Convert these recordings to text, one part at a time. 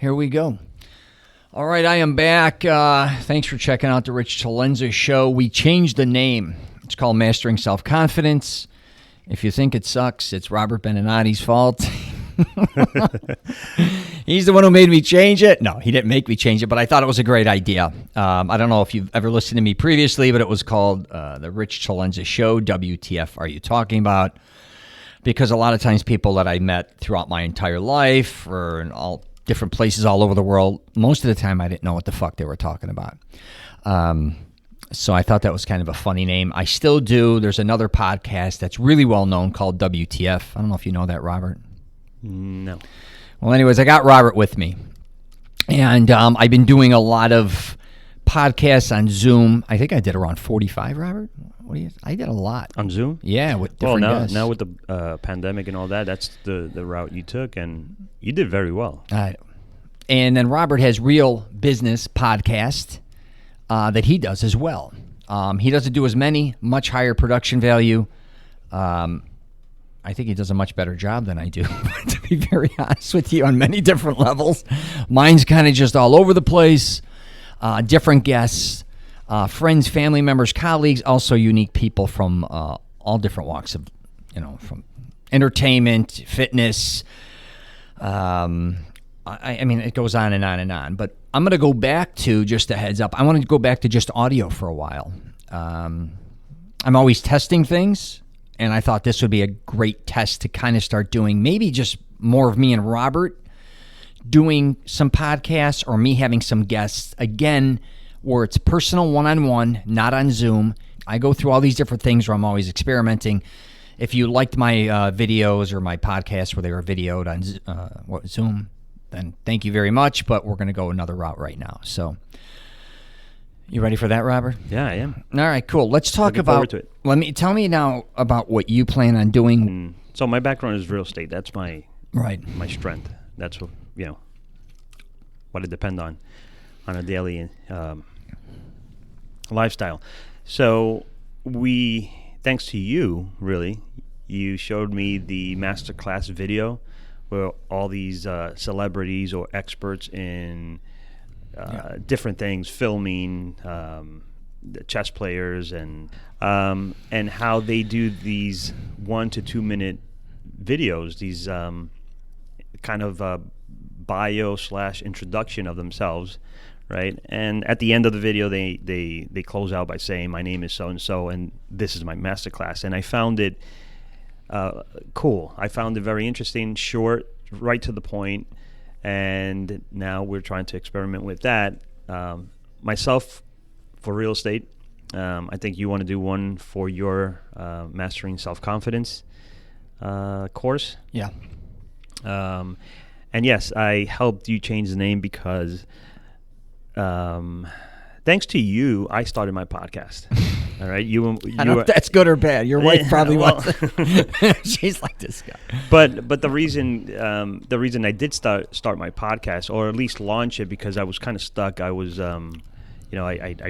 here we go. All right, I am back. Thanks for checking out the Rich CELENZA show. We changed the name. It's called Mastering Self-Confidence. If you think it sucks, it's Robert Benenati's fault. He's the one who made me change it. No, he didn't make me change it, but I thought it was a great idea. I don't know if you've ever listened to me previously, but it was called the Rich CELENZA Show. WTF are you talking about? Because a lot of times people that I met throughout my entire life or in all different places all over the world, most of the time I didn't know what the fuck they were talking about. So I thought that was kind of a funny name. I still do. There's another podcast that's really well known called WTF. I don't know if you know that, Robert. No. Well, anyways, I got Robert with me. And I've been doing a lot of podcasts on Zoom. I think I did around 45, Robert. I did a lot. On Zoom? Yeah, with different guests. Now with the pandemic and all that, that's the route you took, and you did very well. And then Robert has Real Business Podcast that he does as well. He doesn't do as many, much higher production value. I think he does a much better job than I do, to be very honest with you, on many different levels. Mine's kind of just all over the place, different guests, friends, family members, colleagues, also unique people from all different walks of, from entertainment, fitness. I mean, it goes on and on and on. But I'm going to go back to, just a heads up, I want to go back to just audio for a while. I'm always testing things. And I thought this would be a great test to kind of start doing maybe just more of me and Robert doing some podcasts, or me having some guests, again, where it's personal one-on-one, not on Zoom. I go through all these different things where I'm always experimenting. If you liked my videos or my podcasts where they were videoed on Zoom, then thank you very much, but we're going to go another route right now. So you ready for that, Robert? Yeah, I am. All right, cool. Let's talk Looking forward to it. Tell me now about what you plan on doing. So my background is real estate. That's my strength. That's what I depend on a daily lifestyle. So thanks to you, really, you showed me the masterclass video where all these celebrities or experts in different things, filming, the chess players, and how they do these 1 to 2 minute videos, these kind of bio / introduction of themselves, right? And at the end of the video, they close out by saying, "My name is so and so, and this is my masterclass." And I found it cool. I found it very interesting, short, right to the point. And now we're trying to experiment with that. Myself, for real estate, I think you want to do one for your Mastering Self-Confidence course. Yeah. And yes, I helped you change the name because thanks to you, I started my podcast. All right, you I don't know if that's good or bad. Your wife probably wants. She's like this guy. But the reason I did start my podcast, or at least launch it, because I was kind of stuck. I was I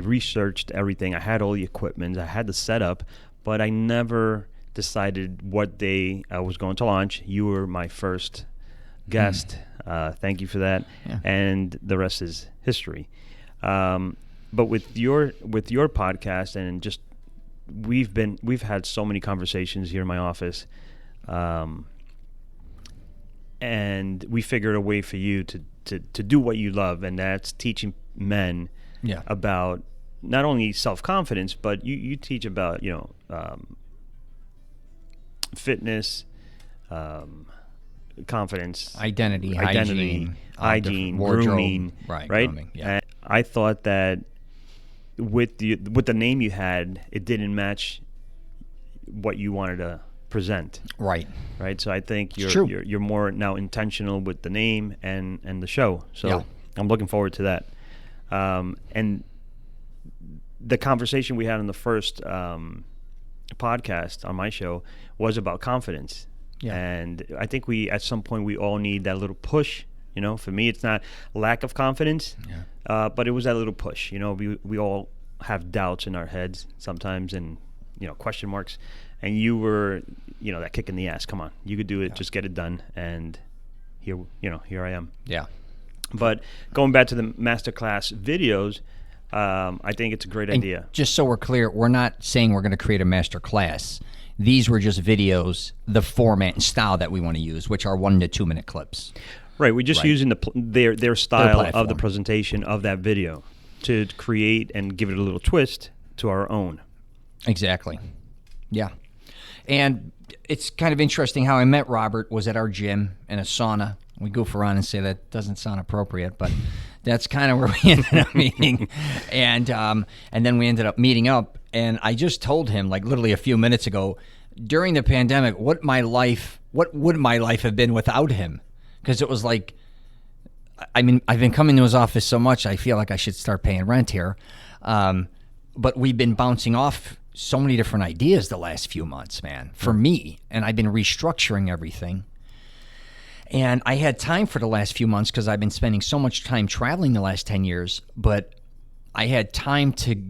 researched everything. I had all the equipment. I had the setup, but I never decided what day I was going to launch. You were my first guest. Thank you for that. Yeah. And the rest is history. But with your podcast, and just we've had so many conversations here in my office, and we figured a way for you to do what you love, and that's teaching men about not only self-confidence, but you teach about fitness, confidence, identity, hygiene, wardrobe, grooming, right? Grooming, yeah. And I thought that with the name you had, it didn't match what you wanted to present. Right. So I think you're more now intentional with the name and the show. So I'm looking forward to that. And the conversation we had on the first podcast on my show was about confidence. Yeah. And I think at some point we all need that little push. For me, it's not lack of confidence, but it was that little push. We all have doubts in our heads sometimes, and question marks. And you were, that kick in the ass. Come on, you could do it. Just get it done. And here I am. Yeah. But going back to the masterclass videos, I think it's a great idea. Just so we're clear, we're not saying we're going to create a master class. These were just videos, the format and style that we want to use, which are 1 to 2 minute clips. Right, we're just using their style of the platform. presentation of that video to create and give it a little twist to our own. Exactly. Yeah. And it's kind of interesting how I met Robert was at our gym in a sauna. We goof around and say that doesn't sound appropriate, but that's kind of where we ended up meeting. And then we ended up meeting up, and I just told him, like literally a few minutes ago, during the pandemic, what would my life have been without him? Because it was like, I mean, I've been coming to his office so much, I feel like I should start paying rent here. But we've been bouncing off so many different ideas the last few months, man, for me. And I've been restructuring everything. And I had time for the last few months because I've been spending so much time traveling the last 10 years. But I had time to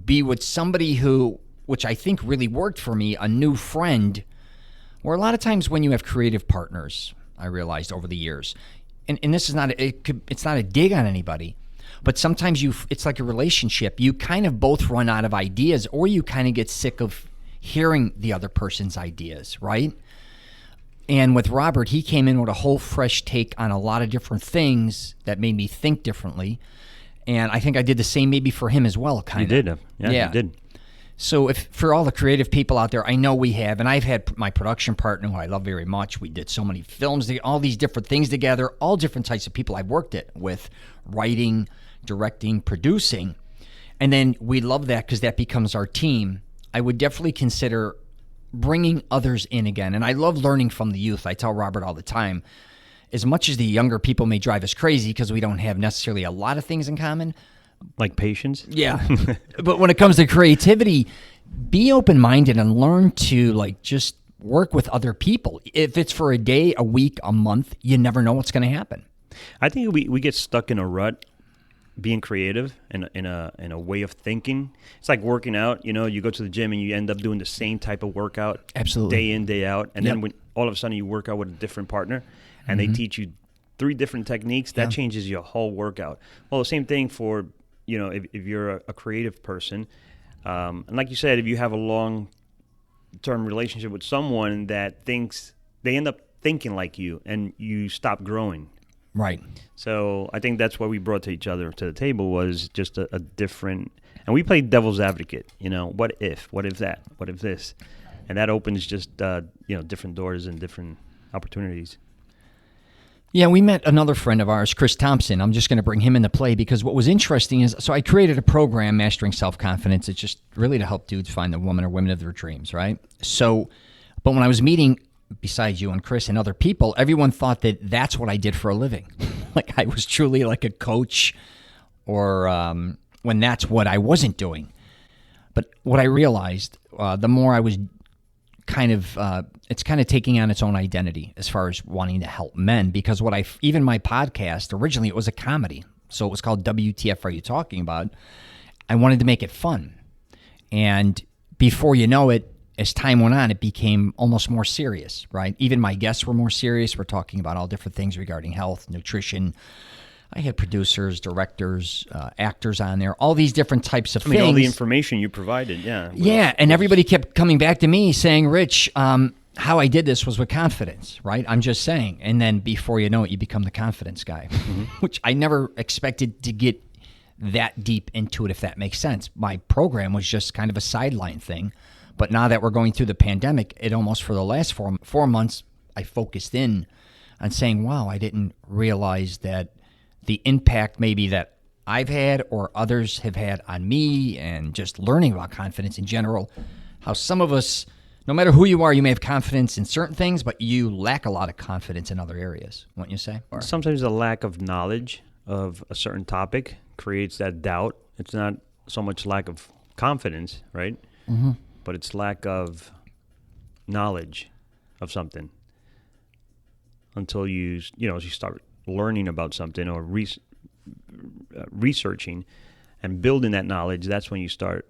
be with somebody who, which I think really worked for me, a new friend, where a lot of times when you have creative partners, I realized over the years, and this is not, it's not a dig on anybody, but sometimes it's like a relationship. You kind of both run out of ideas, or you kind of get sick of hearing the other person's ideas, right? And with Robert, he came in with a whole fresh take on a lot of different things that made me think differently. And I think I did the same maybe for him as well, kind of. You did. Yeah, you did. So if for all the creative people out there, I know we have, and I've had my production partner, who I love very much. We did so many films, all these different things together, all different types of people I've worked with, writing, directing, producing. And then we love that because that becomes our team. I would definitely consider bringing others in again. And I love learning from the youth. I tell Robert all the time, as much as the younger people may drive us crazy because we don't have necessarily a lot of things in common. Like patience? Yeah. But when it comes to creativity, be open-minded and learn to like just work with other people. If it's for a day, a week, a month, you never know what's going to happen. I think we get stuck in a rut being creative in a way of thinking. It's like working out. You know, you go to the gym and you end up doing the same type of workout. Absolutely. Day in, day out. And then when all of a sudden you work out with a different partner and they teach you 3 different techniques, that changes your whole workout. Well, the same thing for, you know, if you're a creative person. And like you said, if you have a long-term relationship with someone that thinks, they end up thinking like you and you stop growing. Right. So I think that's what we brought to each other to the table was just a different, and we played devil's advocate, you know, what if that, what if this, and that opens just, you know, different doors and different opportunities. Yeah, we met another friend of ours, Chris Thompson. I'm just going to bring him into play because what was interesting is, so I created a program, Mastering Self-Confidence. It's just really to help dudes find the woman or women of their dreams, right? So, but when I was meeting, besides you and Chris and other people, everyone thought that that's what I did for a living. Like I was truly like a coach or when that's what I wasn't doing. But what I realized, the more I was kind of, it's kind of taking on its own identity as far as wanting to help men because even my podcast, originally it was a comedy. So it was called WTF Are You Talking About? I wanted to make it fun. And before you know it, as time went on, it became almost more serious, right? Even my guests were more serious. We're talking about all different things regarding health, nutrition. I had producers, directors, actors on there, all these different types of things. All the information you provided, yeah. Yeah, and everybody kept coming back to me saying, Rich, how I did this was with confidence, right? I'm just saying. And then before you know it, you become the confidence guy, which I never expected to get that deep into it, if that makes sense. My program was just kind of a sideline thing. But now that we're going through the pandemic, it almost for the last 4 months, I focused in on saying, wow, I didn't realize that the impact maybe that I've had or others have had on me and just learning about confidence in general, how some of us, no matter who you are, you may have confidence in certain things, but you lack a lot of confidence in other areas, wouldn't you say? Or? Sometimes the lack of knowledge of a certain topic creates that doubt. It's not so much lack of confidence, right? Mm-hmm. But it's lack of knowledge of something until you start learning about something or researching and building that knowledge. That's when you start.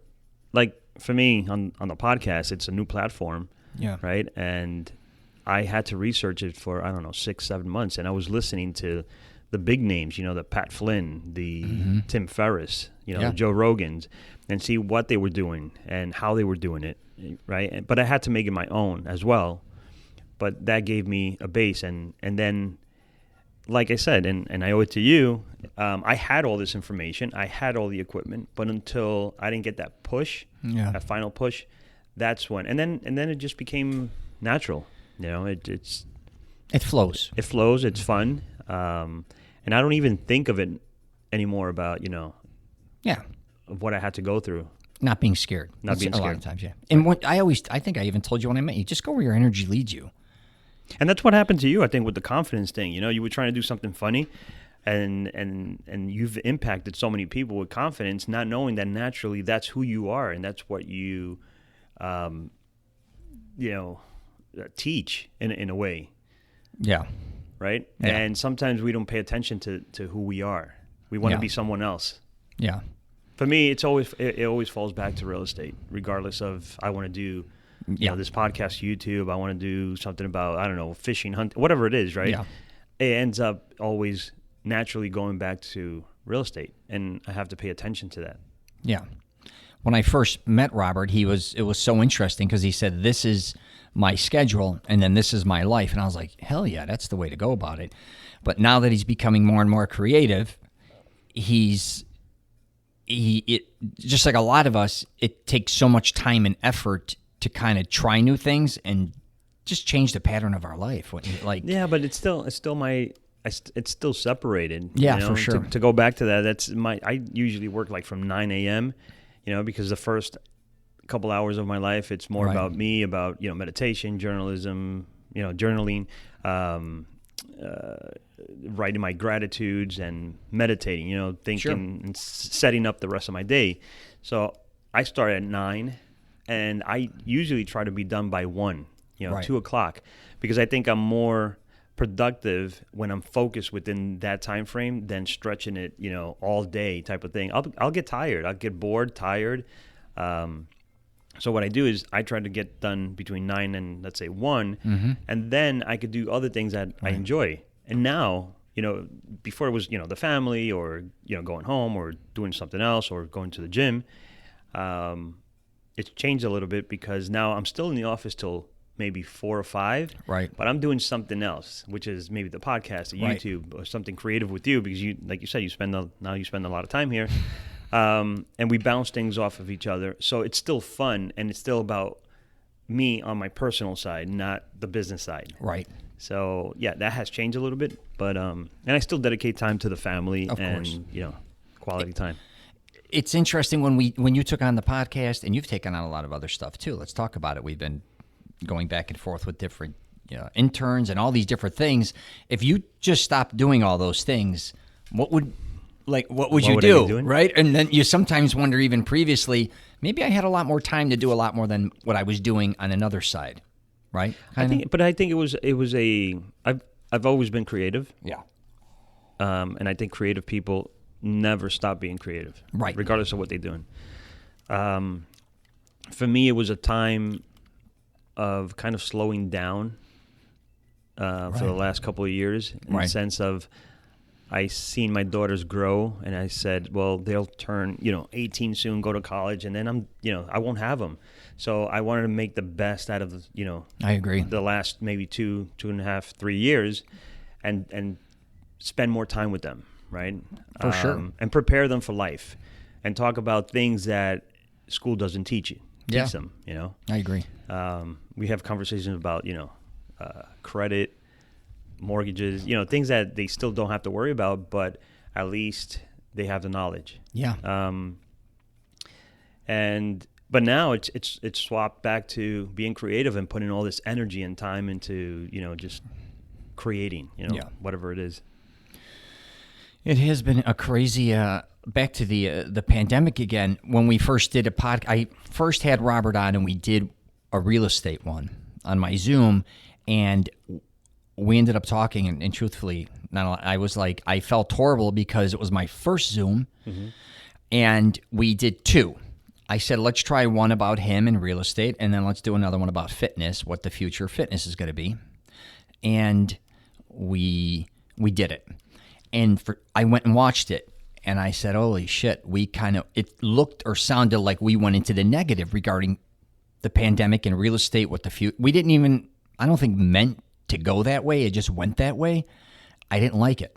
Like for me on the podcast, it's a new platform, right? And I had to research it for 6-7 months, and I was listening to the big names, the Pat Flynn, the Tim Ferriss, Yeah. the Joe Rogans, and see what they were doing and how they were doing it, right? But I had to make it my own as well. But that gave me a base, and then, like I said, and I owe it to you, I had all this information, I had all the equipment, but until I didn't get that push, that final push, that's when, and then it just became natural. It flows. It flows. It's fun, and I don't even think of it anymore about of what I had to go through. Not being scared. Not being scared. A lot of times, yeah. And what I think I even told you when I met you, just go where your energy leads you. And that's what happened to you, I think, with the confidence thing. You were trying to do something funny, and you've impacted so many people with confidence, not knowing that naturally that's who you are and that's what you, teach in a way. Yeah. Right? Yeah. And sometimes we don't pay attention to who we are. We want to be someone else. Yeah. For me, it always falls back to real estate, regardless of I want to do this podcast, YouTube. I want to do something about, I don't know, fishing, hunting, whatever it is, right? Yeah. It ends up always naturally going back to real estate, and I have to pay attention to that. Yeah. When I first met Robert, it was so interesting because he said, "This is my schedule, and then this is my life." And I was like, hell yeah, that's the way to go about it. But now that he's becoming more and more creative, it just like a lot of us, it takes so much time and effort to kind of try new things and just change the pattern of our life. Yeah, but it's still separated. Yeah, for sure. To go back to that, I usually work like from 9 a.m., because the first couple hours of my life, it's more about me, about, meditation, journalism, journaling, writing my gratitudes and meditating, thinking and setting up the rest of my day. So I start at 9, and I usually try to be done by 1, 2 o'clock, because I think I'm more productive when I'm focused within that time frame than stretching it, all day type of thing. I'll get tired. I'll get bored, tired. So what I do is I try to get done between 9 and, let's say, 1, and then I could do other things that I enjoy. And now, before it was, the family or, going home or doing something else or going to the gym, it's changed a little bit because now I'm still in the office till maybe 4 or 5, but I'm doing something else, which is maybe the podcast, the YouTube, or something creative with you, because you, like you said, you spend a lot of time here, and we bounce things off of each other. So it's still fun, and it's still about me on my personal side, not the business side. Right. So yeah, that has changed a little bit, but and I still dedicate time to the family and quality time. It's interesting when you took on the podcast, and you've taken on a lot of other stuff too. Let's talk about it. We've been going back and forth with different interns and all these different things. If you just stopped doing all those things, what would you do? Right? And then you sometimes wonder, even previously, maybe I had a lot more time to do a lot more than what I was doing on another side. Right? I think I've always been creative. Yeah. And I think creative people never stop being creative. Right. Regardless of what they're doing. For me, it was a time of kind of slowing down for the last couple of years, in the sense of I seen my daughters grow, and I said, well, they'll turn 18 soon, go to college, and then I won't have them. So I wanted to make the best out of I agree, the last maybe 2.5, 3 years, and spend more time with them, right? For sure, and prepare them for life, and talk about things that school doesn't teach them. I agree. We have conversations about credit, mortgages, things that they still don't have to worry about, but at least they have the knowledge. Yeah. But now it's swapped back to being creative and putting all this energy and time into just creating whatever it is. It has been a crazy. Back to the pandemic again. When we first did a podcast, I first had Robert on, and we did a real estate one on my Zoom, and we ended up talking. And truthfully, I was like, I felt horrible because it was my first Zoom, and we did 2. I said, let's try one about him and real estate, and then let's do another one about fitness, what the future of fitness is going to be. And we did it. And I went and watched it, and I said, holy shit, it looked or sounded like we went into the negative regarding the pandemic and real estate, what the future. We didn't even, I don't think, meant to go that way. It just went that way. I didn't like it.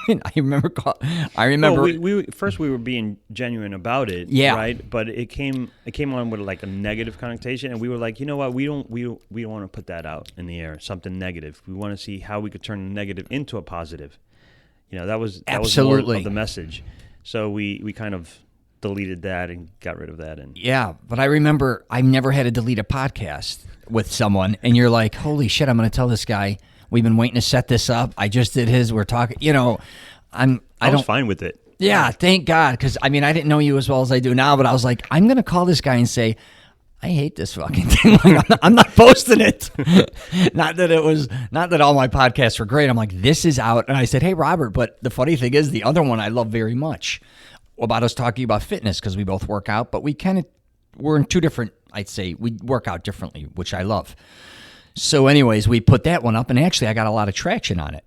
I remember. Well, we were being genuine about it, yeah. right? But it came on with like a negative connotation, and we were like, you know what, we don't want to put that out in the air, something negative. We want to see how we could turn the negative into a positive. That was more of the message. So we kind of deleted that and got rid of that. And yeah, but I remember I never had to delete a podcast with someone, and you're like, holy shit, I'm going to tell this guy. We've been waiting to set this up. I just did his. We're talking. I was fine with it. Yeah, thank God, because I didn't know you as well as I do now, but I was like, I'm going to call this guy and say, I hate this fucking thing. I'm not posting it. Not that all my podcasts were great. I'm like, this is out. And I said, hey, Robert, but the funny thing is the other one I love very much about us talking about fitness, because we both work out, but we're in two different, I'd say, we work out differently, which I love. So anyways, we put that one up, and actually I got a lot of traction on it.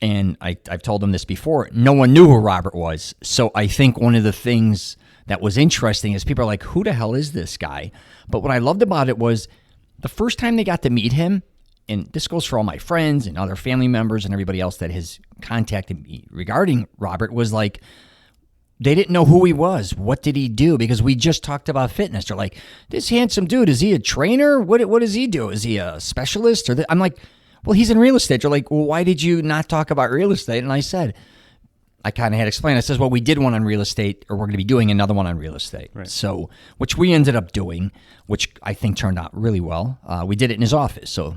And I've told them this before. No one knew who Robert was. So I think one of the things that was interesting is people are like, who the hell is this guy? But what I loved about it was the first time they got to meet him, and this goes for all my friends and other family members and everybody else that has contacted me regarding Robert, was like, they didn't know who he was. What did he do? Because we just talked about fitness. They're like, this handsome dude, is he a trainer? What does he do? Is he a specialist? I'm like, well, he's in real estate. They're like, well, why did you not talk about real estate? And I said, I kind of had explained. I says, well, we did one on real estate, or we're going to be doing another one on real estate. Right. So, which we ended up doing, which I think turned out really well. We did it in his office. So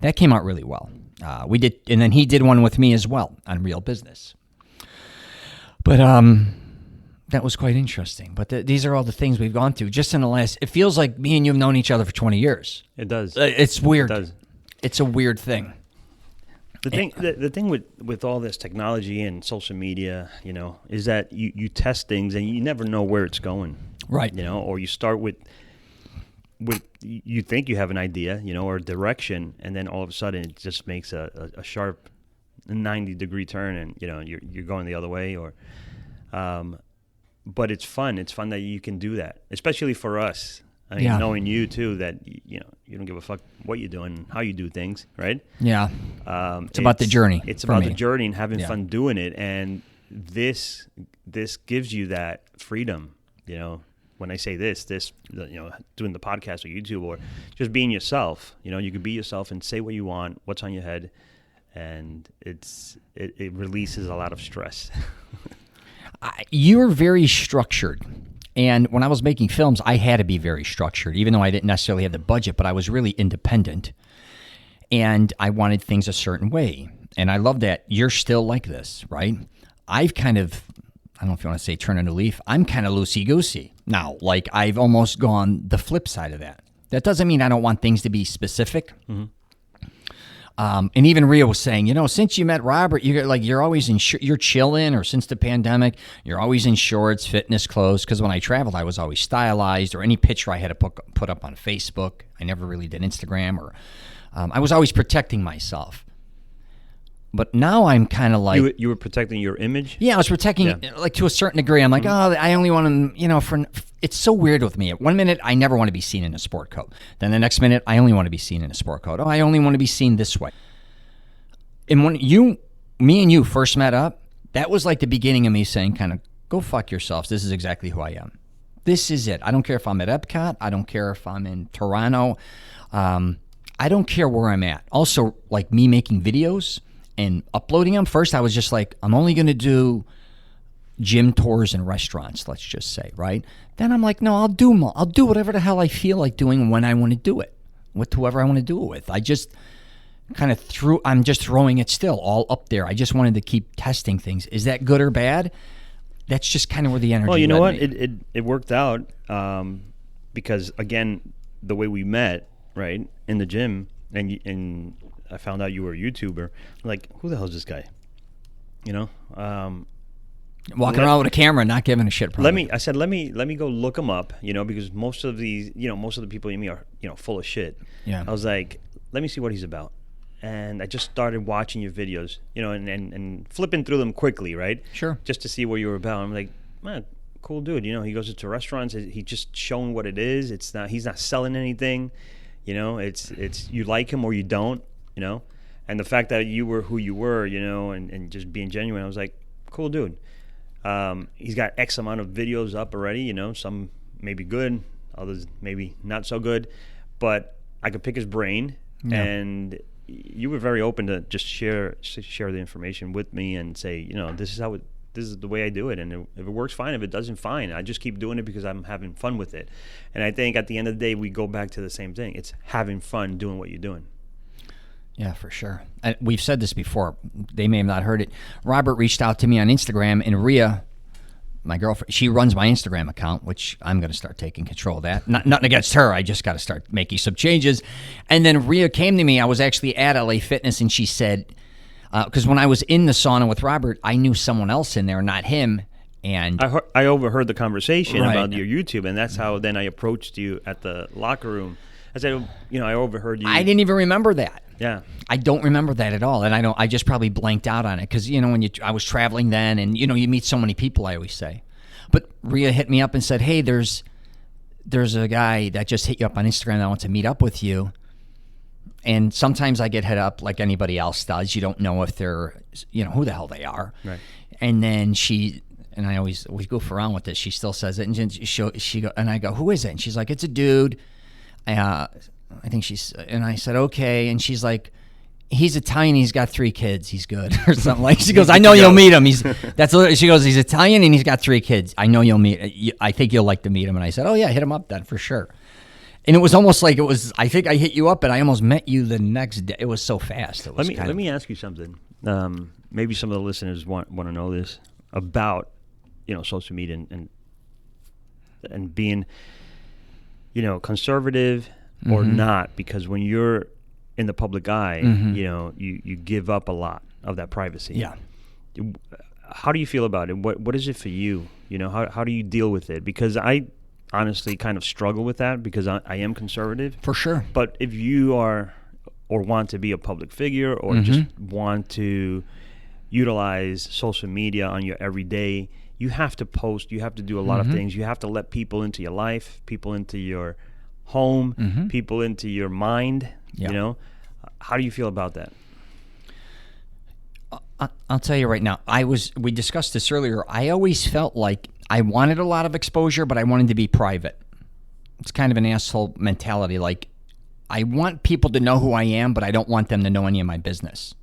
that came out really well. We did, and then he did one with me as well on real business. But that was quite interesting. But these are all the things we've gone through just in the last. It feels like me and you have known each other for 20 years. It does. It's weird. It does. It's a weird thing. The thing with all this technology and social media, is that you test things and you never know where it's going. Right. Or you start with you think you have an idea, or a direction, and then all of a sudden it just makes a sharp 90-degree turn, and you're going the other way. Or, but it's fun. It's fun that you can do that, especially for us. Knowing you too, that you don't give a fuck what you're doing, how you do things, right? Yeah. It's about the journey. It's about the journey and having fun doing it, and this gives you that freedom. When I say this, doing the podcast or YouTube or just being yourself. You can be yourself and say what you want, what's on your head, and it releases a lot of stress. You're very structured. And when I was making films, I had to be very structured, even though I didn't necessarily have the budget, but I was really independent. And I wanted things a certain way. And I love that you're still like this, right? I've kind of, I don't know if you want to say turn a new leaf, I'm kind of loosey-goosey now. Like, I've almost gone the flip side of that. That doesn't mean I don't want things to be specific. Mm-hmm. And even Ria was saying, since you met Robert, you're always you're chilling, or since the pandemic, you're always in shorts, fitness clothes. Because when I traveled, I was always stylized, or any picture I had to put up on Facebook. I never really did Instagram, or I was always protecting myself. But now I'm kind of like... You were protecting your image? Yeah, I was protecting, like, to a certain degree. I'm like, I only want to, it's so weird with me. At one minute, I never want to be seen in a sport coat. Then the next minute, I only want to be seen in a sport coat. Oh, I only want to be seen this way. And when me and you first met up, that was like the beginning of me saying, kind of, go fuck yourselves. This is exactly who I am. This is it. I don't care if I'm at Epcot. I don't care if I'm in Toronto. I don't care where I'm at. Also, like, me making videos and uploading them. First, I was just like, I'm only going to do gym tours and restaurants, let's just say, right? Then I'm like, no, I'll do whatever the hell I feel like doing when I want to do it, with whoever I want to do it with. I just kind of I'm just throwing it still all up there. I just wanted to keep testing things. Is that good or bad? That's just kind of where the energy Well, you know what? Me. It worked out because, again, the way we met, right, in the gym, and I found out you were a YouTuber. I'm like, who the hell is this guy? Walking around with a camera, not giving a shit. Probably. Let me go look him up. Because most of the people you meet are full of shit. Yeah. I was like, let me see what he's about. and I just started watching your videos, and flipping through them quickly, right? Sure. Just to see what you were about. I'm like, man, cool dude. He goes into restaurants. He's just showing what it is. He's not selling anything. It's you like him or you don't. And the fact that you were who you were, and just being genuine, I was like, cool dude. He's got X amount of videos up already. Some maybe good, others maybe not so good, but I could pick his brain, and you were very open to just share the information with me and say, this is the way I do it, and if it works, fine. If it doesn't, fine. I just keep doing it because I'm having fun with it. And I think at the end of the day, we go back to the same thing. It's having fun doing what you're doing. Yeah, for sure. We've said this before. They may have not heard it. Robert reached out to me on Instagram, and Rhea, my girlfriend, she runs my Instagram account, which I'm going to start taking control of that. Nothing against her. I just got to start making some changes. And then Rhea came to me. I was actually at LA Fitness, and she said, because when I was in the sauna with Robert, I knew someone else in there, not him. And I overheard the conversation about your YouTube, and that's how then I approached you at the locker room. I said, I overheard you. I didn't even remember that. Yeah, I don't remember that at all, and I just probably blanked out on it because I was traveling then, and you meet so many people. I always say, but Rhea hit me up and said, "Hey, there's a guy that just hit you up on Instagram that wants to meet up with you." And sometimes I get hit up like anybody else does. You don't know if they're who the hell they are, right? And then we goof around with this. She still says it, and I go, "Who is it?" And she's like, "It's a dude." I think and I said, okay. And she's like, he's Italian. He's got 3 kids. He's good or something like. She goes, I know you'll meet him. She goes, he's Italian and he's got 3 kids. I know you'll meet. I think you'll like to meet him. And I said, oh yeah, hit him up then for sure. And it was almost like I think I hit you up and I almost met you the next day. It was so fast. It was let me ask you something. Maybe some of the listeners want to know this about, social media and being, conservative or not, because when you're in the public eye, you give up a lot of that privacy. Yeah. How do you feel about it? What is it for you? How do you deal with it? Because I honestly kind of struggle with that because I am conservative. For sure. But if you are or want to be a public figure or just want to utilize social media on your everyday, you have to post, you have to do a lot of things. You have to let people into your life, people into your home, people into your mind. Yeah. How do you feel about that? I'll tell you right now, we discussed this earlier. I always felt like I wanted a lot of exposure, but I wanted to be private. It's kind of an asshole mentality. Like, I want people to know who I am, but I don't want them to know any of my business.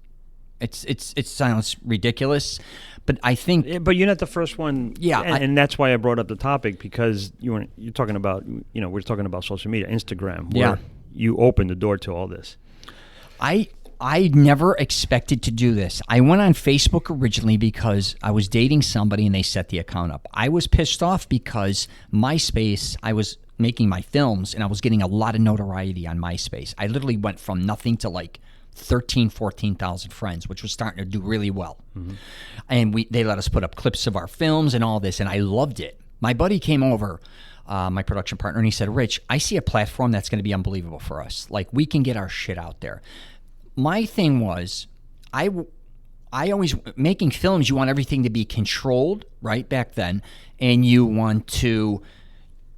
It sounds ridiculous, but I think. But you're not the first one. Yeah, and that's why I brought up the topic, because you're talking about we're talking about social media, Instagram, where you opened the door to all this. I never expected to do this. I went on Facebook originally because I was dating somebody and they set the account up. I was pissed off because MySpace, I was making my films and I was getting a lot of notoriety on MySpace. I literally went from nothing to like 14,000 friends, which was starting to do really well. And they let us put up clips of our films and all this, and I loved it. My buddy came over, my production partner, and he said, Rich, I see a platform that's going to be unbelievable for us. Like, we can get our shit out there. My thing was, I always, making films, you want everything to be controlled, right, back then, and you want to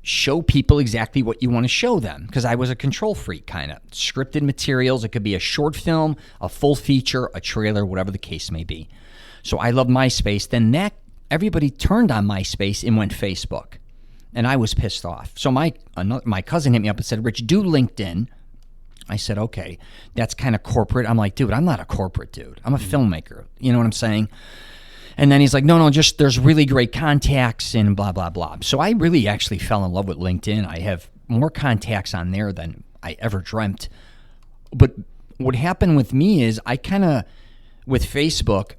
show people exactly what you want to show them, because I was a control freak, kind of. Scripted materials, it could be a short film, a full feature, a trailer, whatever the case may be. So I loved MySpace. Then everybody turned on MySpace and went Facebook, and I was pissed off. So my cousin hit me up and said, Rich, do LinkedIn. I said, okay, that's kind of corporate. I'm like, dude, I'm not a corporate dude. I'm a filmmaker. You know what I'm saying? And then he's like, no, just there's really great contacts and blah, blah, blah. So I really actually fell in love with LinkedIn. I have more contacts on there than I ever dreamt. But what happened with me is with Facebook,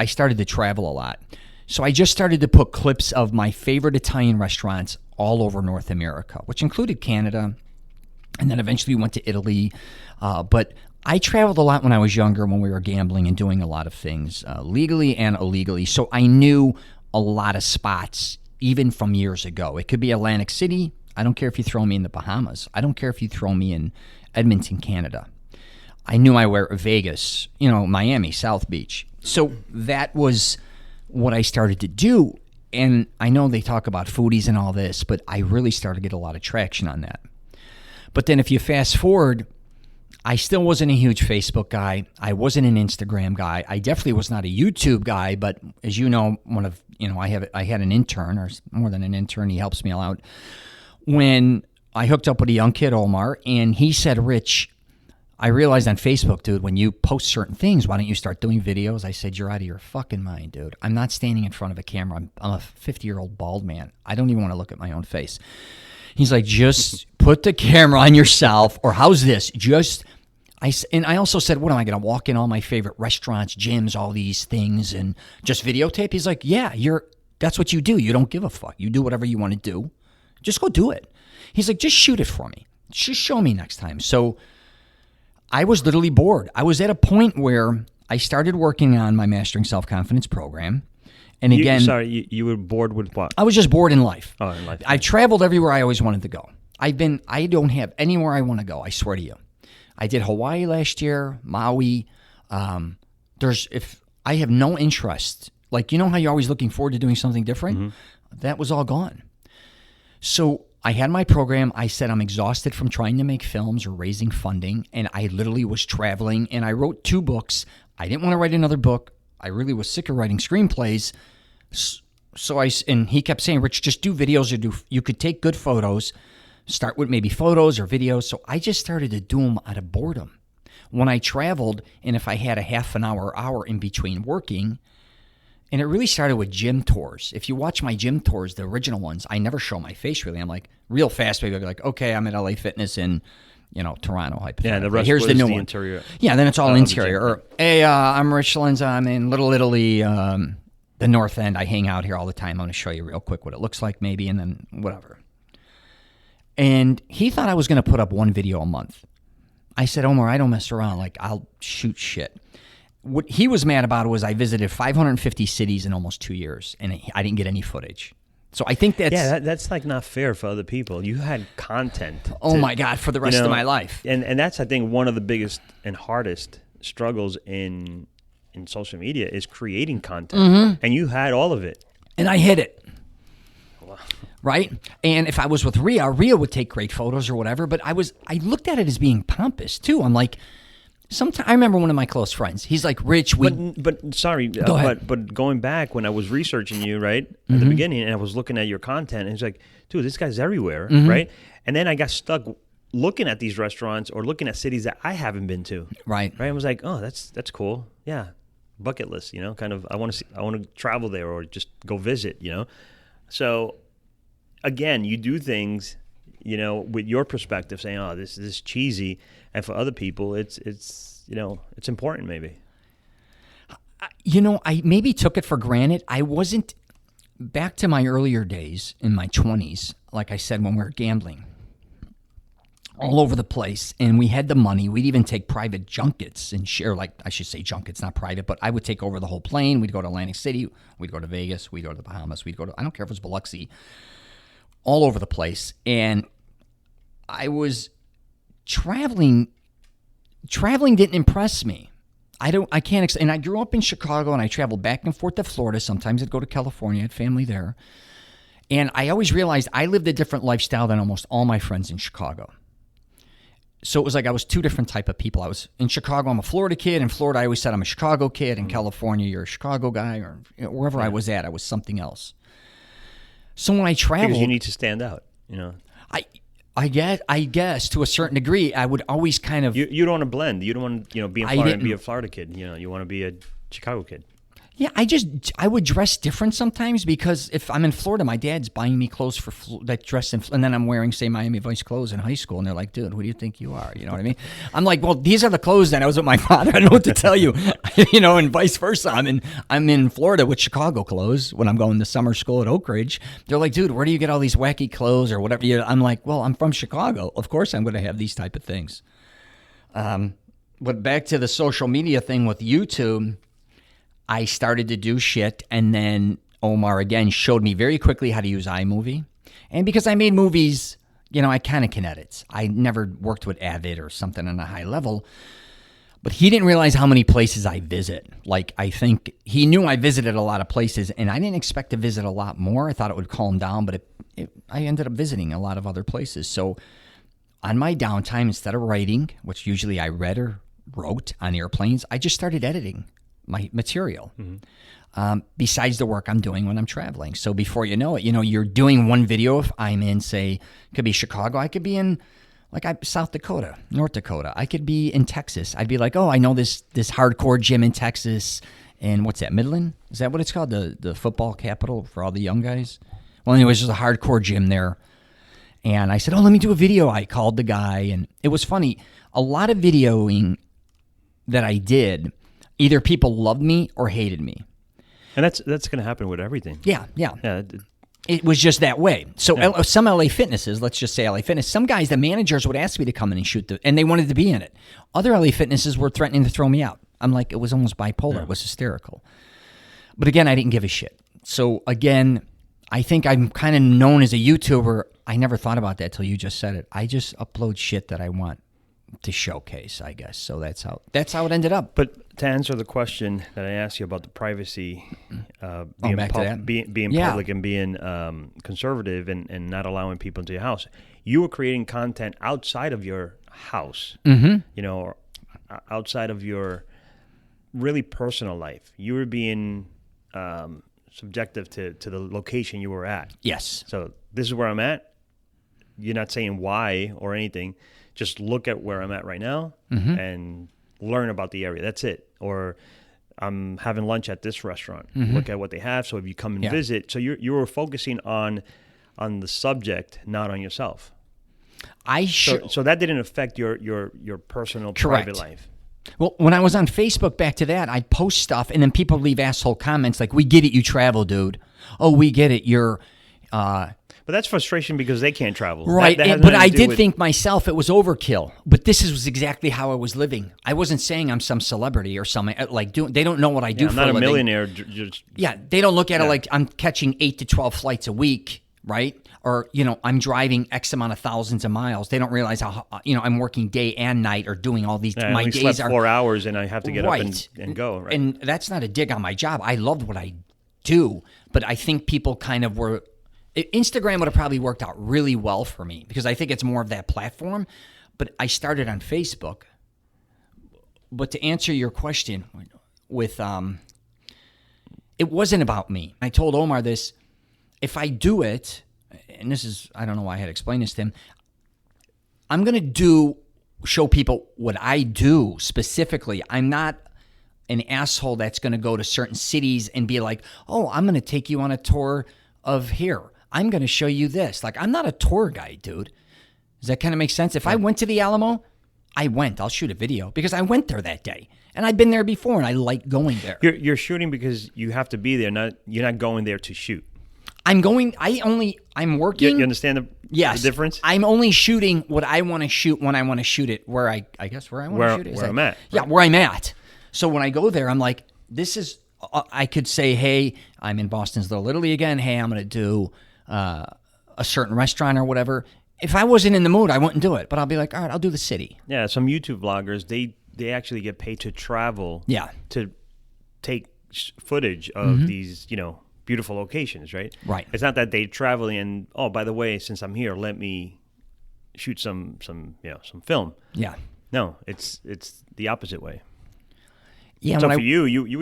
I started to travel a lot. So I just started to put clips of my favorite Italian restaurants all over North America, which included Canada. And then eventually we went to Italy. But I traveled a lot when I was younger, when we were gambling and doing a lot of things legally and illegally. So I knew a lot of spots, even from years ago. It could be Atlantic City. I don't care if you throw me in the Bahamas. I don't care if you throw me in Edmonton, Canada. I knew I were Vegas, Miami, South Beach. So that was what I started to do. And I know they talk about foodies and all this, but I really started to get a lot of traction on that. But then if you fast forward, I still wasn't a huge Facebook guy. I wasn't an Instagram guy. I definitely was not a YouTube guy. But as you know, I had an intern, or more than an intern. He helps me out. When I hooked up with a young kid, Omar, and he said, "Rich, I realized on Facebook, dude, when you post certain things, why don't you start doing videos?" I said, "You're out of your fucking mind, dude. I'm not standing in front of a camera. I'm a 50-year-old bald man. I don't even want to look at my own face." He's like, "Just put the camera on yourself, or how's this? And I also said, what am I going to walk in all my favorite restaurants, gyms, all these things, and just videotape?" He's like, "Yeah, that's what you do. You don't give a fuck. You do whatever you want to do. Just go do it." He's like, "Just shoot it for me. Just show me next time." So I was literally bored. I was at a point where I started working on my Mastering Self-Confidence program. And again... You were bored with what? I was just bored in life. Oh, in life. I've traveled everywhere I always wanted to go. I don't have anywhere I want to go, I swear to you. I did Hawaii last year, Maui. If I have no interest, like, how you're always looking forward to doing something different? Mm-hmm. That was all gone. So I had my program. I said, I'm exhausted from trying to make films or raising funding. And I literally was traveling, and I wrote 2 books. I didn't want to write another book. I really was sick of writing screenplays. And he kept saying, "Rich, just do videos, you could take good photos. Start with maybe photos or videos." So I just started to do them out of boredom. When I traveled, and if I had a half an hour or hour in between working, and it really started with gym tours. If you watch my gym tours, the original ones, I never show my face really. I'm like, real fast, maybe I'll be like, "Okay, I'm at LA Fitness in, Toronto, hypothetically. Yeah, the rest here's the new one." Interior. Yeah, then it's all interior. Or, "Hey, I'm Rich CELENZA. I'm in Little Italy, the North End. I hang out here all the time. I'm going to show you real quick what it looks like maybe, and then whatever." And he thought I was going to put up 1 video a month. I said, "Omar, I don't mess around. Like, I'll shoot shit." What he was mad about was I visited 550 cities in almost 2 years, and I didn't get any footage. So I think that's... Yeah, that's like not fair for other people. You had content. Oh my God, for the rest of my life. And that's, I think, one of the biggest and hardest struggles in social media is creating content. Mm-hmm. And you had all of it. And I hit it. Wow. Right? And if I was with Rhea would take great photos or whatever, but I looked at it as being pompous too. I'm like, I remember one of my close friends. He's like, "Rich, But sorry, Go ahead. But going back when I was researching you, right, at the beginning, and I was looking at your content, and it's like, dude, this guy's everywhere, right? And then I got stuck looking at these restaurants or looking at cities that I haven't been to. Right. I was like, oh, that's cool. Yeah. Bucket list, kind of, I want to travel there or just go visit, So again, you do things, with your perspective saying, "Oh, this is cheesy." And for other people, it's important maybe. I maybe took it for granted. I wasn't, back to my earlier days in my 20s, like I said, when we were gambling all over the place, and we had the money. We'd even take private junkets and share, like, I should say junkets, not private, but I would take over the whole plane. We'd go to Atlantic City. We'd go to Vegas. We'd go to the Bahamas. We'd go to, I don't care if it was Biloxi, all over the place. And I was traveling didn't impress me. I can't, and I grew up in Chicago, and I traveled back and forth to Florida. Sometimes I'd go to California. I had family there. And I always realized I lived a different lifestyle than almost all my friends in Chicago. So it was like I was 2 different type of people. I was in Chicago, I'm a Florida kid. In Florida, I always said I'm a Chicago kid. In California, you're a Chicago guy. Or wherever I was at, I was something else. So when I traveled... Because you need to stand out, I guess to a certain degree, I would always kind of... You don't want to blend. You don't want to be in Florida and be a Florida kid. You want to be a Chicago kid. Yeah, I would dress different sometimes because if I'm in Florida, my dad's buying me clothes that dress in, and then I'm wearing, say, Miami Vice clothes in high school, and they're like, "Dude, who do you think you are?" You know what I mean? I'm like, well, these are the clothes that I was with my father. I don't know what to tell you, and vice versa. I'm in Florida with Chicago clothes when I'm going to summer school at Oak Ridge. They're like, "Dude, where do you get all these wacky clothes or whatever?" I'm like, well, I'm from Chicago. Of course, I'm going to have these type of things. But back to the social media thing with YouTube. I started to do shit, and then Omar again showed me very quickly how to use iMovie. And because I made movies, I kind of can edit. I never worked with Avid or something on a high level. But he didn't realize how many places I visit. Like, I think he knew I visited a lot of places, and I didn't expect to visit a lot more. I thought it would calm down, but I ended up visiting a lot of other places. So on my downtime, instead of writing, which usually I read or wrote on airplanes, I just started editing my material. Besides the work I'm doing when I'm traveling. So before you know it, you're doing one video. If I'm in, say, it could be Chicago, I could be in South Dakota, North Dakota. I could be in Texas. I'd be like, oh, I know this hardcore gym in Texas. And what's that, Midland? Is that what it's called? The football capital for all the young guys? Well, anyways, there's a hardcore gym there. And I said, oh, let me do a video. I called the guy. And it was funny. A lot of videoing that I did, either people loved me or hated me. And that's going to happen with everything. Yeah. Yeah. It was just that way. So some LA Fitnesses, let's just say LA Fitness, some guys, the managers would ask me to come in and shoot and they wanted to be in it. Other LA Fitnesses were threatening to throw me out. I'm like, it was almost bipolar. Yeah. It was hysterical. But again, I didn't give a shit. So again, I think I'm kind of known as a YouTuber. I never thought about that till you just said it. I just upload shit that I want to showcase, I guess. So that's how it ended up. But to answer the question that I asked you about the privacy, being back to that. being public and being conservative and not allowing people into your house, you were creating content outside of your house, or outside of your really personal life. You were being subjective to the location you were at. Yes. So this is where I'm at. You're not saying why or anything. Just look at where I'm at right now and learn about the area. That's it. Or I'm having lunch at this restaurant. Look at what they have. So if you come and visit, so you were focusing on the subject, not on yourself. So that didn't affect your personal private life. Well, when I was on Facebook, back to that, I'd post stuff, and then people leave asshole comments like, we get it, you travel, dude. Oh, we get it, you're... But that's frustration because they can't travel. Right, but I did think myself it was overkill. But this was exactly how I was living. I wasn't saying I'm some celebrity or something. They don't know what I do for a living. I'm not a millionaire. They don't look at it like I'm catching 8 to 12 flights a week, right? Or, I'm driving X amount of thousands of miles. They don't realize how, I'm working day and night or doing all these. My days slept 4 hours and I have to get up and go. Right? And that's not a dig on my job. I loved what I do, but I think people kind of were... Instagram would have probably worked out really well for me because I think it's more of that platform. But I started on Facebook. But to answer your question with, it wasn't about me. I told Omar this, if I do it, and this is, I don't know why I had to explain this to him, I'm going to show people what I do specifically. I'm not an asshole that's going to go to certain cities and be like, oh, I'm going to take you on a tour of here. I'm going to show you this. Like, I'm not a tour guide, dude. Does that kind of make sense? If I went to the Alamo, I'll shoot a video because I went there that day. And I've been there before and I like going there. You're shooting because you have to be there. You're not going there to shoot. I'm working. You understand the difference? I'm only shooting what I want to shoot when I want to shoot it, where I guess where I want to shoot it. Where I'm at. Yeah, right. Where I'm at. So when I go there, I'm like, this is, I could say, hey, I'm in Boston's Little Italy again. Hey, I'm going to do a certain restaurant or whatever. If I wasn't in the mood, I wouldn't do it. But I'll be like, all right, I'll do the city. Yeah, some YouTube vloggers, they actually get paid to travel to take footage of these, beautiful locations, right? Right. It's not that they travel and, oh, by the way, since I'm here, let me shoot some film. Yeah. No, it's the opposite way. Yeah. So for you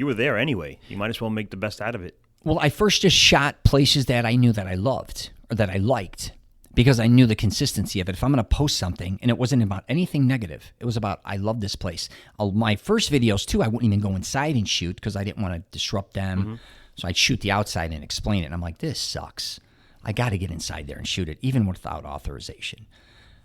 were there anyway. You might as well make the best out of it. Well, I first just shot places that I knew that I loved or that I liked because I knew the consistency of it. If I'm going to post something, and it wasn't about anything negative, it was about, I love this place. My first videos, too, I wouldn't even go inside and shoot because I didn't want to disrupt them. So I'd shoot the outside and explain it. And I'm like, this sucks. I got to get inside there and shoot it, even without authorization.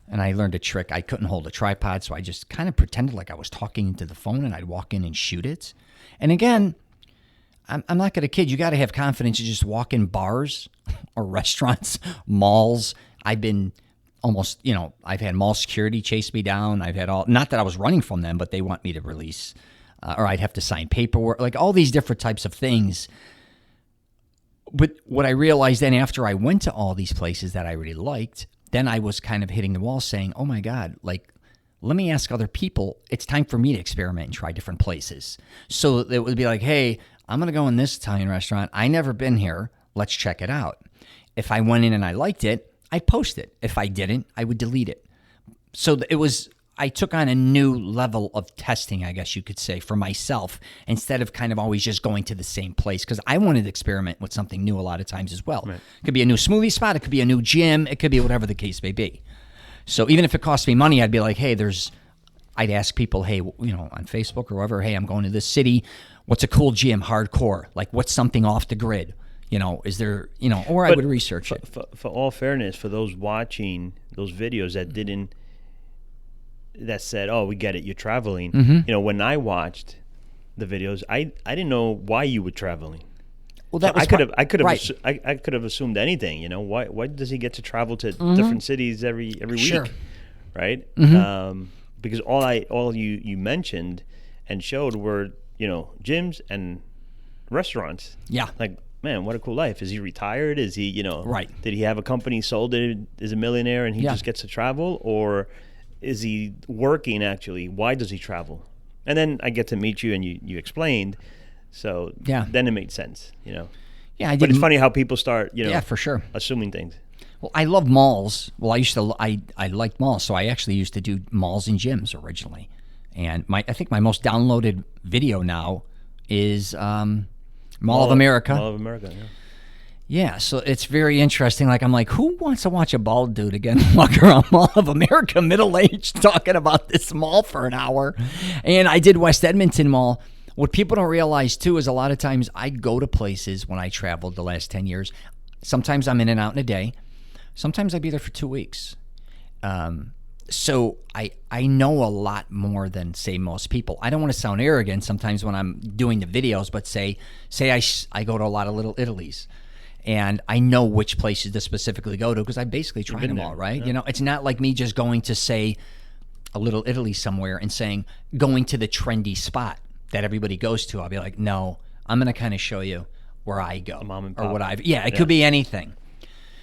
And I learned a trick. I couldn't hold a tripod, so I just kind of pretended like I was talking into the phone, and I'd walk in and shoot it. And again, I'm not going to kid. You got to have confidence. You just walk in bars or restaurants, malls. I've been almost, I've had mall security chase me down. I've had not that I was running from them, but they want me to release, or I'd have to sign paperwork, like all these different types of things. But what I realized then after I went to all these places that I really liked, then I was kind of hitting the wall saying, oh my God, like let me ask other people. It's time for me to experiment and try different places. So it would be like, hey, I'm going to go in this Italian restaurant. I never been here. Let's check it out. If I went in and I liked it, I'd post it. If I didn't, I would delete it. So I took on a new level of testing, I guess you could say, for myself, instead of kind of always just going to the same place, because I wanted to experiment with something new a lot of times as well. Right. It could be a new smoothie spot. It could be a new gym. It could be whatever the case may be. So even if it cost me money, I'd be like, hey, I'd ask people, hey, on Facebook or wherever, hey, I'm going to this city. What's a cool gym, hardcore? Like, what's something off the grid? Is there, or I would research it. For all fairness, for those watching those videos that said, oh, we get it, you're traveling. Mm-hmm. When I watched the videos, I didn't know why you were traveling. Well, that was I could have assumed anything. Why does he get to travel to different cities every Sure. week, right? Mm-hmm. Because all you mentioned and showed were gyms and restaurants. Yeah, like, man, what a cool life. Is he retired? Is he right? Did he have a company, sold it, is a millionaire, and he just gets to travel, or is he working actually? Why does he travel? And then I get to meet you, and you explained. So then it made sense, Yeah, but it's funny how people start, for sure, assuming things. Well, I love malls. Well, I liked malls, so I actually used to do malls and gyms originally. And I think my most downloaded video now is Mall of America. Mall of America, yeah. Yeah, so it's very interesting. Like, I'm like, who wants to watch a bald dude again walk around Mall of America, middle-aged, talking about this mall for an hour? And I did West Edmonton Mall. What people don't realize, too, is a lot of times I go to places when I traveled the last 10 years. Sometimes I'm in and out in a day. Sometimes I'd be there for 2 weeks. So I know a lot more than, say, most people. I don't want to sound arrogant sometimes when I'm doing the videos, but say I go to a lot of Little Italies. And I know which places to specifically go to because I basically tried them all, right? Yeah. It's not like me just going to, say, a Little Italy somewhere and saying, going to the trendy spot that everybody goes to. I'll be like, no, I'm going to kind of show you where I go. Mom and pop. Or what it could be anything.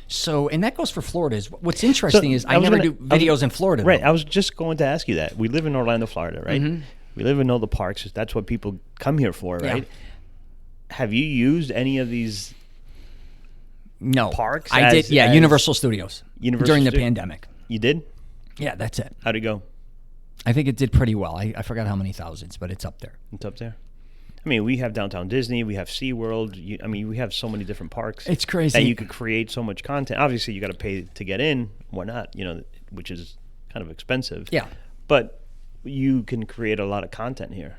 So, and that goes for Florida. What's interesting is I never do videos in Florida. Right. Though. I was just going to ask you that. We live in Orlando, Florida, right? Mm-hmm. We live in all the parks. That's what people come here for, right? Yeah. Have you used any of these parks? I did, Universal Studios during the pandemic. You did? Yeah, that's it. How'd it go? I think it did pretty well. I forgot how many thousands, but it's up there. It's up there? I mean, we have Downtown Disney, we have SeaWorld. We have so many different parks. It's crazy. That you could create so much content. Obviously, you got to pay to get in, whatnot, which is kind of expensive. Yeah. But you can create a lot of content here.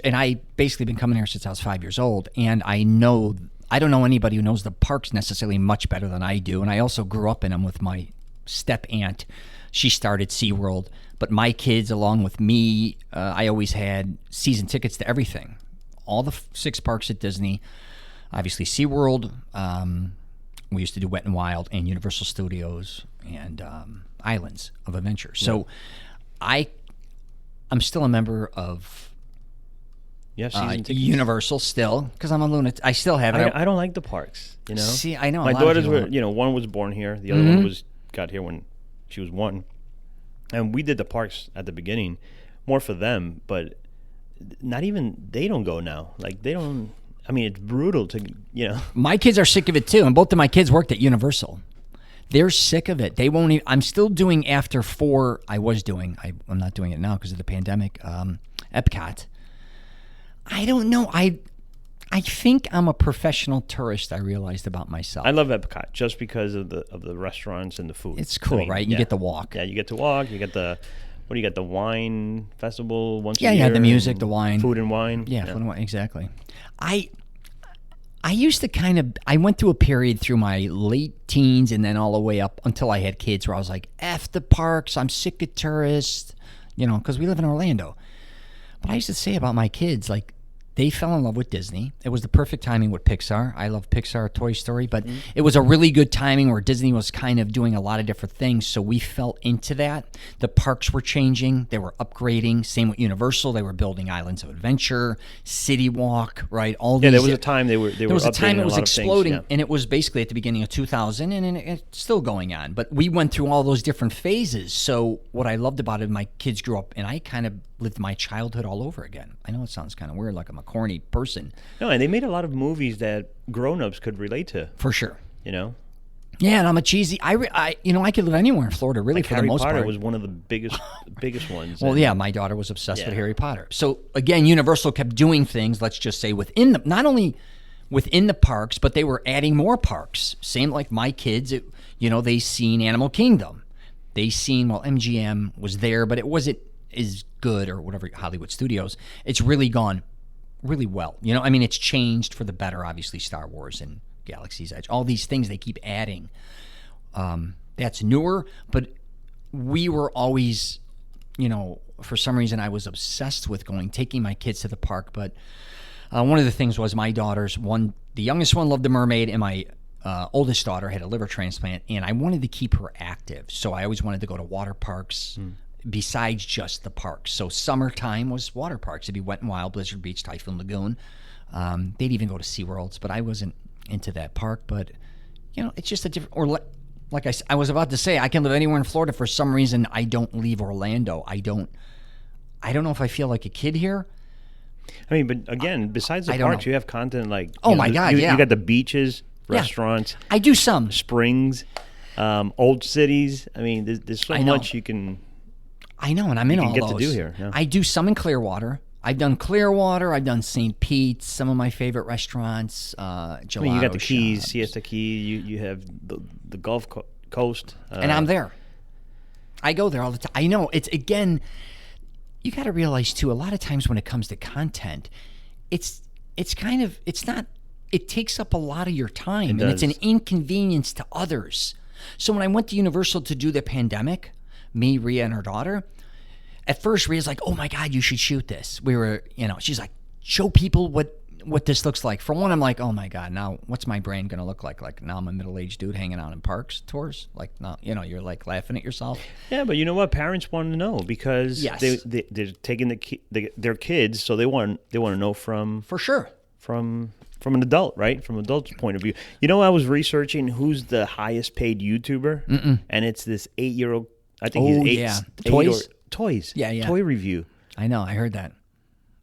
And I basically been coming here since I was 5 years old, and I don't know anybody who knows the parks necessarily much better than I do. And I also grew up in them with my step aunt. She started SeaWorld, but my kids, along with me, I always had season tickets to everything. All the 6 parks at Disney, obviously SeaWorld. We used to do Wet n Wild and Universal Studios and Islands of Adventure. So I'm still a member of Universal still because I'm a lunatic. I still have it. I don't like the parks. See, I know my daughters were. One was born here. The other one got here when she was 1, and we did the parks at the beginning, more for them, but. Not even they don't go now. Like they don't. I mean, it's brutal to My kids are sick of it too, and both of my kids worked at Universal. They're sick of it. They won't even. I'm still doing after 4. I was doing. I'm not doing it now because of the pandemic. Epcot. I don't know. I think I'm a professional tourist. I realized about myself. I love Epcot just because of the restaurants and the food. It's cool, right? You get to walk. Yeah, you get to walk. You get the. What do you got? The wine festival once a year? Yeah, the music, the wine. Food and wine. Yeah, food and wine, exactly. I used to I went through a period through my late teens and then all the way up until I had kids where I was like, F the parks, I'm sick of tourists, because we live in Orlando. But I used to say about my kids, like, They fell in love with Disney. It was the perfect timing with Pixar. I love Pixar, Toy Story, but it was a really good timing where Disney was kind of doing a lot of different things, so we fell into that. The parks were changing. They were upgrading. Same with Universal. They were building Islands of Adventure, City Walk, right? All these. Yeah, there was a time they were There was a time updating it was lot of exploding, things, yeah. and it was basically at the beginning of 2000, and it's still going on. But we went through all those different phases. So what I loved about it, my kids grew up, and I kind of lived my childhood all over again. I know it sounds kind of weird, like I'm a corny person. No, and they made a lot of movies that grown-ups could relate to. For sure. You know? Yeah, and I'm a cheesy. I could live anywhere in Florida, really, Like for Harry the most Potter part. was one of the biggest ones. Well, And- yeah, my daughter was obsessed with Yeah. Harry Potter. So again, Universal kept doing things. Let's just say not only within the parks, but they were adding more parks. Same like my kids. They seen Animal Kingdom. They seen MGM was there, but it wasn't as good or whatever. Hollywood Studios. It's really gone really well. It's changed for the better. Obviously, Star Wars and Galaxy's Edge, all these things they keep adding. That's newer, but we were always, for some reason I was obsessed with taking my kids to the park. But one of the things was my daughters, the youngest one loved The Mermaid, and my oldest daughter had a liver transplant, and I wanted to keep her active. So I always wanted to go to water parks besides just the parks. So summertime was water parks. It'd be Wet n Wild, Blizzard Beach, Typhoon Lagoon. They'd even go to SeaWorlds, but I wasn't into that park. But, it's just a different, or like I was about to say, I can live anywhere in Florida. For some reason, I don't leave Orlando. I don't know if I feel like a kid here. I mean, but again, besides the I don't parks, know. you have content like... Oh, my God, yeah. You got the beaches, restaurants, I do some. springs, old cities. I mean, there's so I know. much you can... I know, and I'm in all get those. to do here, yeah. I do some in Clearwater. I've done Clearwater. I've done St. Pete's, some of my favorite restaurants, gelato I mean, you got the Keys, shops. Siesta Key. You have the Gulf Coast. And I'm there. I go there all the time. I know. It's, again, you got to realize, too, a lot of times when it comes to content, it takes up a lot of your time, and it's an inconvenience to others. So when I went to Universal to do the pandemic, me, Rhea, and her daughter, at first Rhea's like, oh my God, you should shoot this. We were, she's like, show people what this looks like. For one, I'm like, oh my God, now what's my brain going to look like? Like, now I'm a middle-aged dude hanging out in parks tours? Like, now, you're like laughing at yourself. Yeah, but you know what? Parents want to know because Yes. they're taking their kids, so they want to know from For sure. from an adult, right? From an adult's point of view. I was researching who's the highest paid YouTuber, and it's this 8-year-old. I think Oh, he's yeah. Toys. Yeah. Toy review. I know. I heard that.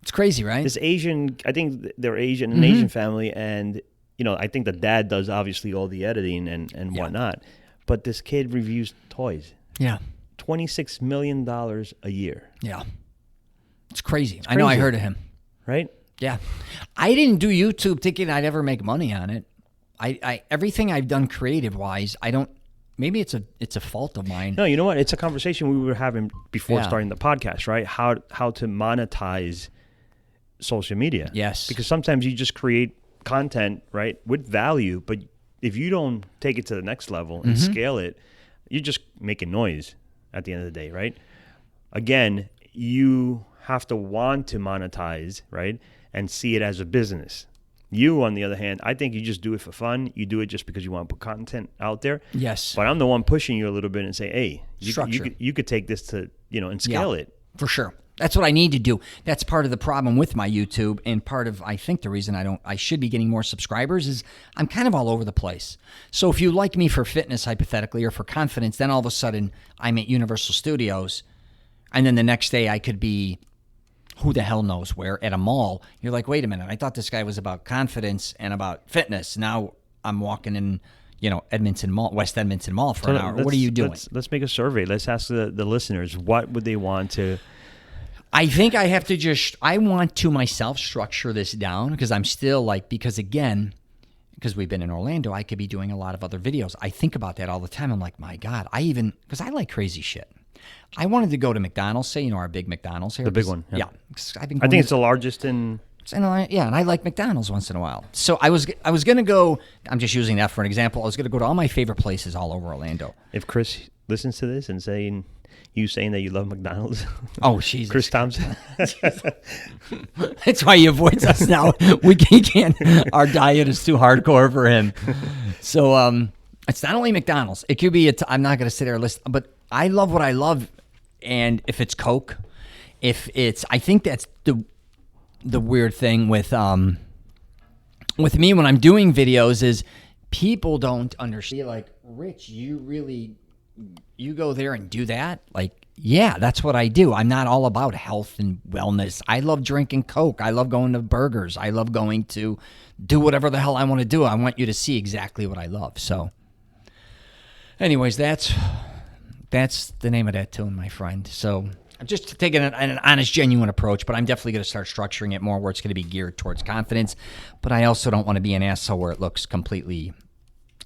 It's crazy, right? This Asian, I think they're Asian, an Asian family, and I think the dad does obviously all the editing and whatnot, but this kid reviews toys. Yeah. $26 million a year. Yeah. It's crazy. I know. I heard of him. Right? Yeah. I didn't do YouTube thinking I'd ever make money on it. I everything I've done creative wise, I don't. Maybe it's a fault of mine. No, you know what? It's a conversation we were having before Yeah. starting the podcast, right? How to monetize social media. Yes. Because sometimes you just create content, right, with value, but if you don't take it to the next level and scale it, you're just making noise at the end of the day, right? Again, you have to want to monetize, right, and see it as a business. You, on the other hand, I think you just do it for fun. You do it just because you want to put content out there. Yes. But I'm the one pushing you a little bit and say, hey, Structure. you could take this to, and scale it. For sure. That's what I need to do. That's part of the problem with my YouTube, and part of, I think, the reason I should be getting more subscribers is I'm kind of all over the place. So if you like me for fitness, hypothetically, or for confidence, then all of a sudden I'm at Universal Studios, and then the next day I could be who the hell knows where, at a mall. You're like, wait a minute, I thought this guy was about confidence and about fitness. Now I'm walking in, Edmonton Mall, West Edmonton Mall for an hour. What are you doing? Let's make a survey. Let's ask the listeners, what would they want to... I think I have to I want to myself structure this down, because I'm still because we've been in Orlando, I could be doing a lot of other videos. I think about that all the time. I'm like, my God, because I like crazy shit. I wanted to go to McDonald's, say, our big McDonald's here. The big one, yeah. Yeah. 'Cause I've been I going think it's the largest in And I like McDonald's once in a while. So I was going to go, I'm just using that for an example. I was going to go to all my favorite places all over Orlando. If Chris listens to this and saying that you love McDonald's. Oh, Jesus. Chris Thompson. That's why he avoids us now. He can't. Our diet is too hardcore for him. So it's not only McDonald's. It could be, I'm not going to sit there and list, but I love what I love. And if it's Coke, I think that's the weird thing with me when I'm doing videos is people don't understand. Like, Rich, you go there and do that? Like, yeah, that's what I do. I'm not all about health and wellness. I love drinking Coke. I love going to burgers. I love going to do whatever the hell I want to do. I want you to see exactly what I love. So anyways, that's the name of that tune, my friend. So I'm just taking an honest, genuine approach, but I'm definitely going to start structuring it more where it's going to be geared towards confidence. But I also don't want to be an asshole where it looks completely,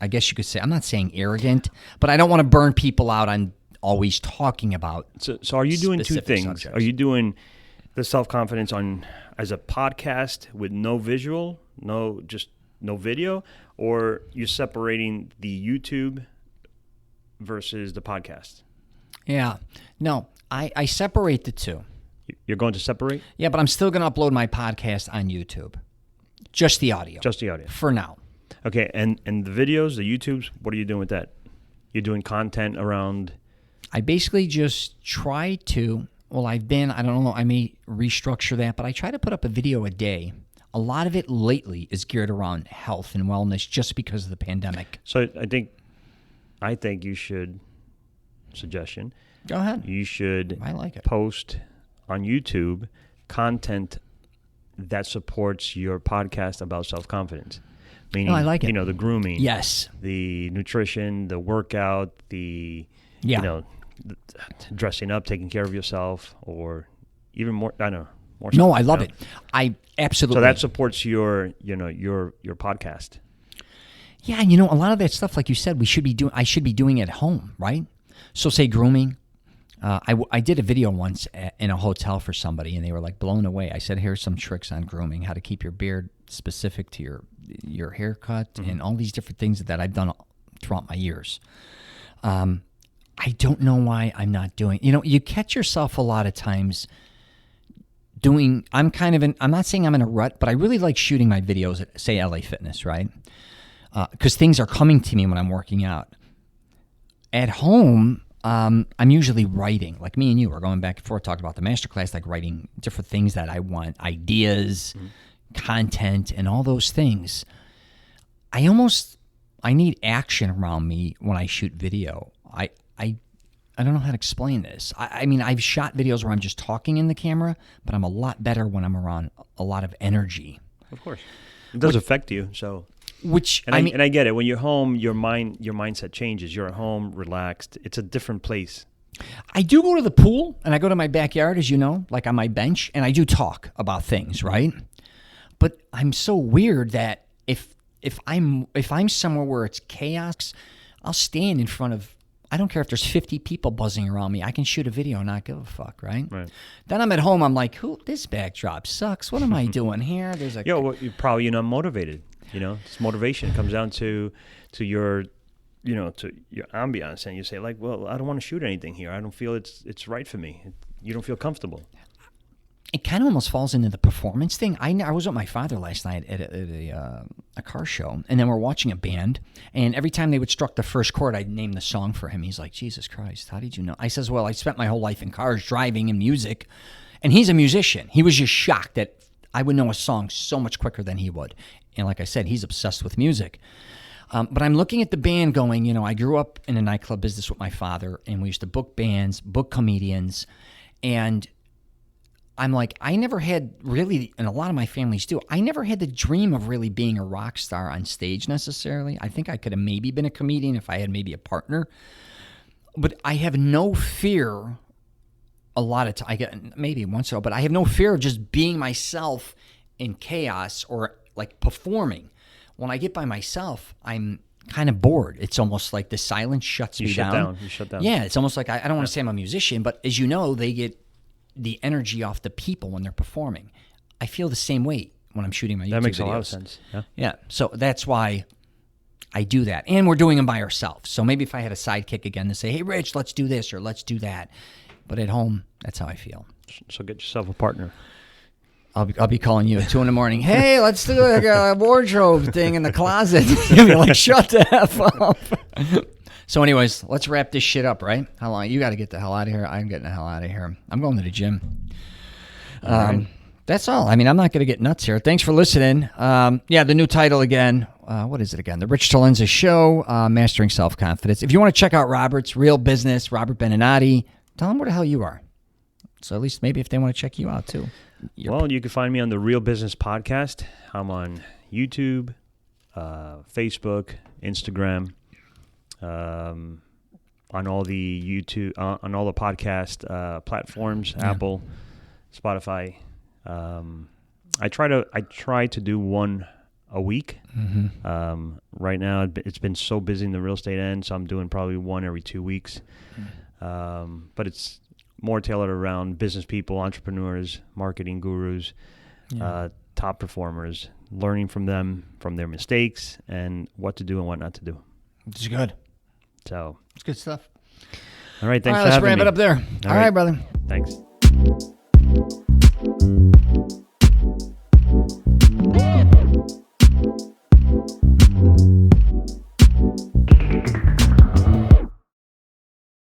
I guess you could say, I'm not saying arrogant, but I don't want to burn people out on always talking about. So are you doing two things? Subjects. Are you doing the self-confidence as a podcast with no visual, no video, or you're separating the YouTube versus the podcast? Yeah. No, I separate the two. You're going to separate? Yeah, but I'm still going to upload my podcast on YouTube. Just the audio. Just the audio. For now. Okay, and the videos, the YouTubes, what are you doing with that? You're doing content around... I basically just try to, I don't know, I may restructure that, but I try to put up a video a day. A lot of it lately is geared around health and wellness just because of the pandemic. So I think you should, suggestion. Go ahead. You should I like it. Post on YouTube content that supports your podcast about self-confidence. Meaning, I like it. The grooming. Yes. The nutrition, the workout, dressing up, taking care of yourself, or even more, I don't know. More no, stuff, I love it. I absolutely. So that supports your podcast. Yeah, and a lot of that stuff, like you said, I should be doing at home, right? So say grooming. I did a video once in a hotel for somebody, and they were like blown away. I said, here's some tricks on grooming, how to keep your beard specific to your haircut, and all these different things that I've done throughout my years. I don't know why I'm not doing. You catch yourself a lot of times doing. I'm not saying I'm in a rut, but I really like shooting my videos at, say, LA Fitness, right? Because things are coming to me when I'm working out. At home, I'm usually writing. Like me and you are going back and forth talking about the masterclass, like writing different things that I want, ideas, content, and all those things. I need action around me when I shoot video. I don't know how to explain this. I mean, I've shot videos where I'm just talking in the camera, but I'm a lot better when I'm around a lot of energy. Of course. It does affect you, so... I get it. When you're home, your mindset changes. You're at home, relaxed. It's a different place. I do go to the pool, and I go to my backyard, as you know, like on my bench, and I do talk about things, right? But I'm so weird that if I'm somewhere where it's chaos, I'll stand in front of, I don't care if there's 50 people buzzing around me. I can shoot a video and not give a fuck, right? Right. Then I'm at home. I'm like, this backdrop sucks. What am I doing here? There's you're probably not motivated. It's motivation. It comes down to your, to your ambiance, and you say like, well, I don't want to shoot anything here. I don't feel it's right for me. You don't feel comfortable. It kind of almost falls into the performance thing. I was with my father last night at a car show, and then we're watching a band, and every time they would struck the first chord, I'd name the song for him. He's like, Jesus Christ, how did you know? I says, well, I spent my whole life in cars, driving, and music, and he's a musician. He was just shocked that I would know a song so much quicker than he would. And like I said, he's obsessed with music. But I'm looking at the band going, I grew up in a nightclub business with my father, and we used to book bands, book comedians, and I'm like, I never had really, and a lot of my families do, I never had the dream of really being a rock star on stage necessarily. I think I could have maybe been a comedian if I had maybe a partner. But I have no fear a lot of time. I get maybe once in a while, but I have no fear of just being myself in chaos or like performing. When I get by myself, I'm kind of bored. It's almost like the silence shuts me down. You shut down. Yeah, it's almost like I don't want to say I'm a musician, but as you know, they get the energy off the people when they're performing. I feel the same way when I'm shooting my YouTube videos. That makes a lot of sense. Yeah. Yeah. So that's why I do that. And we're doing them by ourselves. So maybe if I had a sidekick again to say, hey, Rich, let's do this or let's do that. But at home, that's how I feel. So get yourself a partner. I'll be calling you at 2 a.m. Hey, let's do like a wardrobe thing in the closet. You'll be like, shut the F up. So anyways, let's wrap this shit up, right? How long? You got to get the hell out of here. I'm getting the hell out of here. I'm going to the gym. Right. That's all. I mean, I'm not going to get nuts here. Thanks for listening. Yeah, the new title again. What is it again? The Rich CELENZA Show, Mastering Self-Confidence. If you want to check out Robert's real business, Robert Benenati, tell them where the hell you are. So at least maybe if they want to check you out too. Well, you can find me on the Real Business Podcast. I'm on YouTube, Facebook, Instagram, on all the on all the podcast platforms, Apple, Spotify. I try to do one a week. Mm-hmm. Right now, it's been so busy in the real estate end, so I'm doing probably one every 2 weeks. But it's more tailored around business people, entrepreneurs, marketing gurus, top performers, learning from them, from their mistakes, and what to do and what not to do. It's good. So it's good stuff. All right, thanks all for right, having me. let's wrap it up there. All right, brother. Thanks.